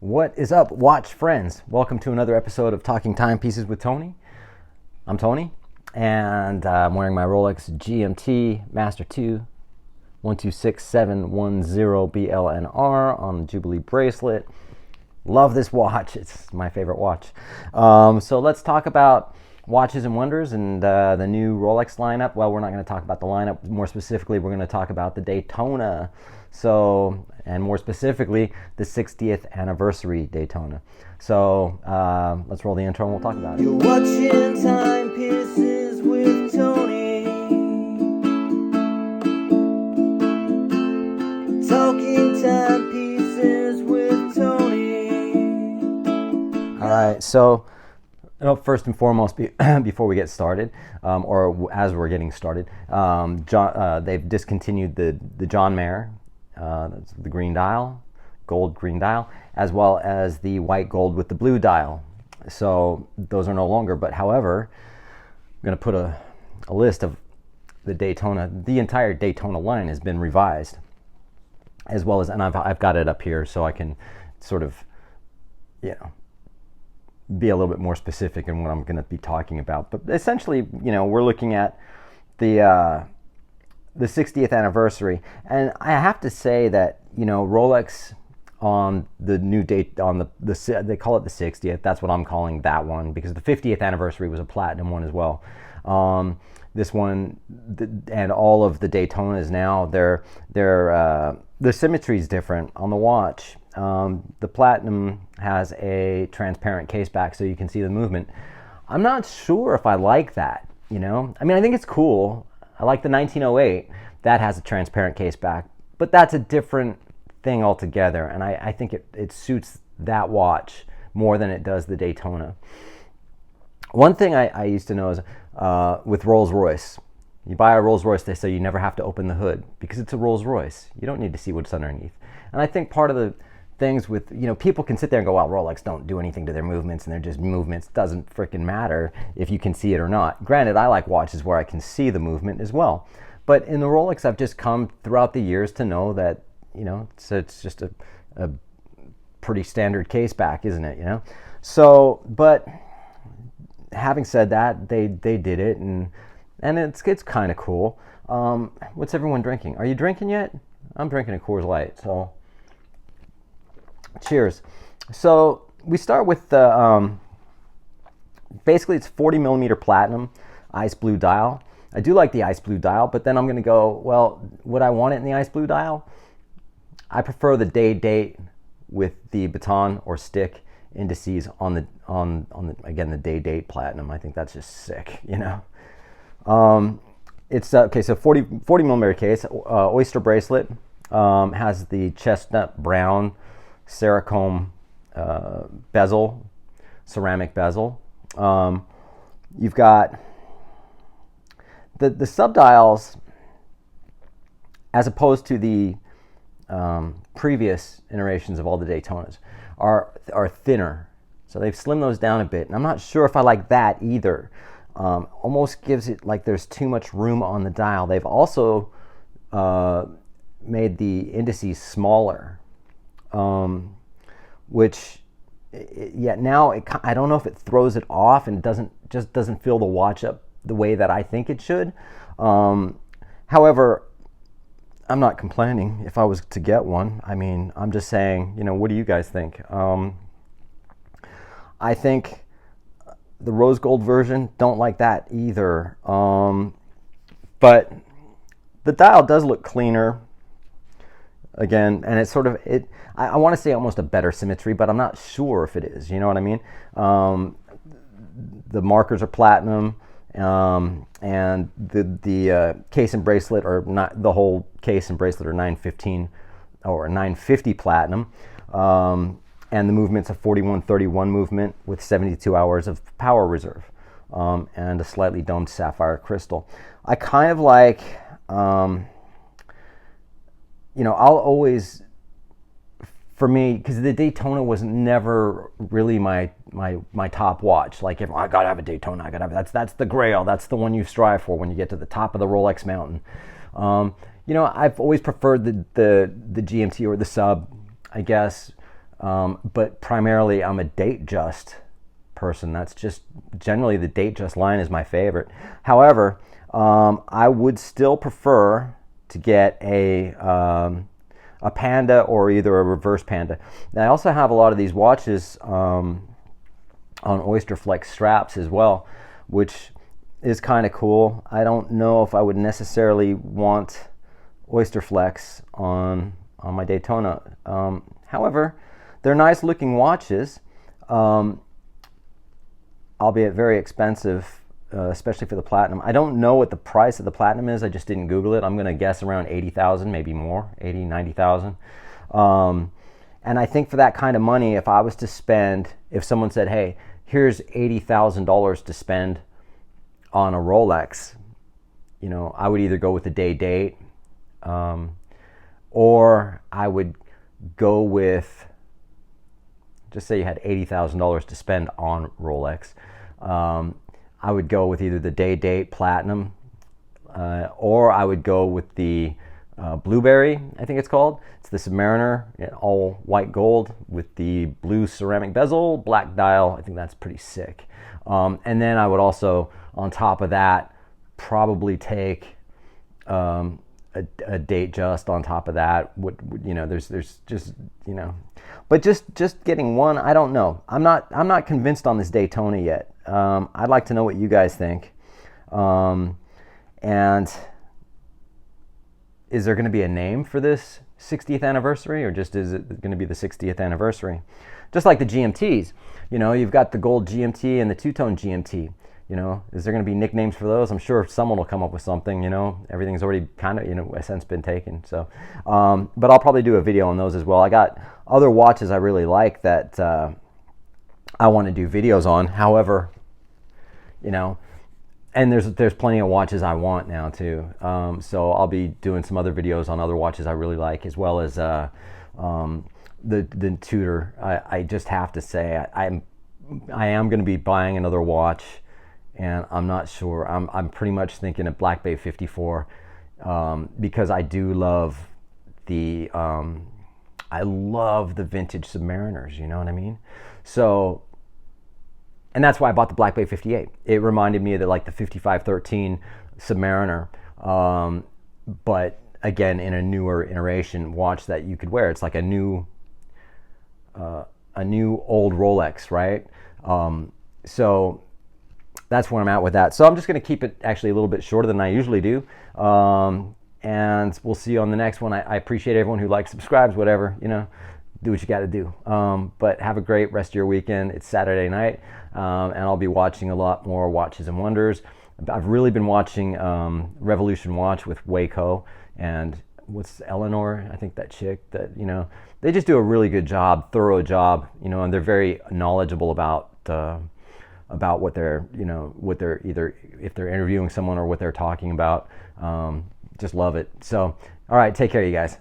What is up, watch friends? Welcome to another episode of Talking Timepieces with Tony. I'm Tony, and I'm wearing my Rolex GMT Master 2 126710 BLNR on the Jubilee bracelet. Love this watch. It's my favorite watch. So let's talk about watches and wonders and the new Rolex lineup. Well, we're not going to talk about the lineup. More specifically, we're going to talk about the Daytona. So, and more specifically, the 60th anniversary Daytona. So, let's roll the intro and we'll talk about it. You're watching Timepieces with Tony. Talking Timepieces with Tony. All right, so first and foremost, before we get started, or as we're getting started, they've discontinued the John Mayer, that's the green dial, gold green dial, as well as the white gold with the blue dial. So those are no longer, but however, I'm going to put a list of the Daytona. The entire Daytona line has been revised, as well as, and I've got it up here so I can sort of, be a little bit more specific in what I'm going to be talking about. But essentially, we're looking at the 60th anniversary, and I have to say that Rolex on the new date on the they call it the 60th. That's what I'm calling that one, because the 50th anniversary was a platinum one as well. This one and all of the Daytonas now, the symmetry is different on the watch. The platinum has a transparent case back so you can see the movement. I'm not sure if I like that, I mean, I think it's cool. I like the 1908 that has a transparent case back, but that's a different thing altogether, and I think it suits that watch more than it does the Daytona. One thing I used to know is with Rolls Royce, you buy a Rolls Royce, they say you never have to open the hood because it's a Rolls Royce. You don't need to see what's underneath. And I think part of the things with, people can sit there and go, well, Rolex don't do anything to their movements and they're just movements. Doesn't freaking matter if you can see it or not. Granted, I like watches where I can see the movement as well. But in the Rolex, I've just come throughout the years to know that, it's just a pretty standard case back, isn't it, So, but having said that, they did it, and it's kind of cool. What's everyone drinking? Are you drinking yet? I'm drinking a Coors Light, so cheers. So we start with the basically it's 40 millimeter platinum ice blue dial. I do like the ice blue dial, but then I'm going to go, well, would I want it in the ice blue dial? I prefer the day date with the baton or stick indices on the again, the day date platinum. I think that's just sick, It's okay, so 40 millimeter case, oyster bracelet, has the chestnut brown Sericombe bezel, ceramic bezel. You've got the subdials, as opposed to the previous iterations of all the Daytonas, are thinner. So they've slimmed those down a bit, and I'm not sure if I like that either. Almost gives it like there's too much room on the dial. They've also made the indices smaller, which now I don't know if it throws it off and doesn't fill the watch up the way that I think it should. However, I'm not complaining if I was to get one. I mean, I'm just saying, what do you guys think? I think the rose gold version, don't like that either. But the dial does look cleaner again, and it's sort of I want to say almost a better symmetry, but I'm not sure if it is. You know what I mean? The markers are platinum, and the case and bracelet, or not the whole case and bracelet, are 915 or 950 platinum. And the movement's a 4131 movement with 72 hours of power reserve, and a slightly domed sapphire crystal. I kind of like, I'll always, for me, because the Daytona was never really my top watch. Like, I gotta have a Daytona, I gotta have that's the grail, that's the one you strive for when you get to the top of the Rolex mountain. I've always preferred the GMT or the sub, I guess. But primarily I'm a Datejust person. That's just generally the Datejust line is my favorite. However, I would still prefer to get a Panda or either a reverse Panda. Now, I also have a lot of these watches on Oyster Flex straps as well, which is kind of cool. I don't know if I would necessarily want Oyster Flex on my Daytona. However, they're nice looking watches, albeit very expensive, especially for the platinum. I don't know what the price of the platinum is. I just didn't Google it. I'm going to guess around 80,000, maybe more, 80, 90,000. And I think for that kind of money, if I was to spend, if someone said, hey, here's $80,000 to spend on a Rolex, I would either go with the day date, or I would go with, just say you had $80,000 to spend on Rolex. I would go with either the day date platinum, or I would go with the Blueberry, I think it's called. It's the Submariner, all white gold with the blue ceramic bezel, black dial. I think that's pretty sick. And then I would also, on top of that, probably take a Datejust on top of that. There's just, but just getting one, I don't know. I'm not convinced on this Daytona yet. I'd like to know what you guys think. And is there going to be a name for this 60th anniversary, or just is it going to be the 60th anniversary? Just like the GMTs, you've got the gold GMT and the two-tone GMT. Is there going to be nicknames for those? I'm sure someone will come up with something. Everything's already kind of, in a sense, been taken. So, but I'll probably do a video on those as well. I got other watches I really like that I want to do videos on. However, and there's plenty of watches I want now too. So I'll be doing some other videos on other watches I really like, as well as the Tudor. I just have to say I am going to be buying another watch, and I'm not sure. I'm pretty much thinking of Black Bay 54, because I do love the vintage Submariners. You know what I mean? So. And that's why I bought the Black Bay 58. It reminded me of the 5513 Submariner, but again in a newer iteration watch that you could wear. It's like a new old Rolex, right? So that's where I'm at with that. So I'm just going to keep it actually a little bit shorter than I usually do, and we'll see you on the next one. I appreciate everyone who likes, subscribes, whatever. Do what you got to do. But have a great rest of your weekend. It's Saturday night, and I'll be watching a lot more Watches and Wonders. I've really been watching Revolution Watch with Waco and what's Eleanor, I think that chick that, they just do a really good job, thorough job, and they're very knowledgeable about what they're, what they're either, if they're interviewing someone or what they're talking about. Just love it. So, all right, take care, you guys.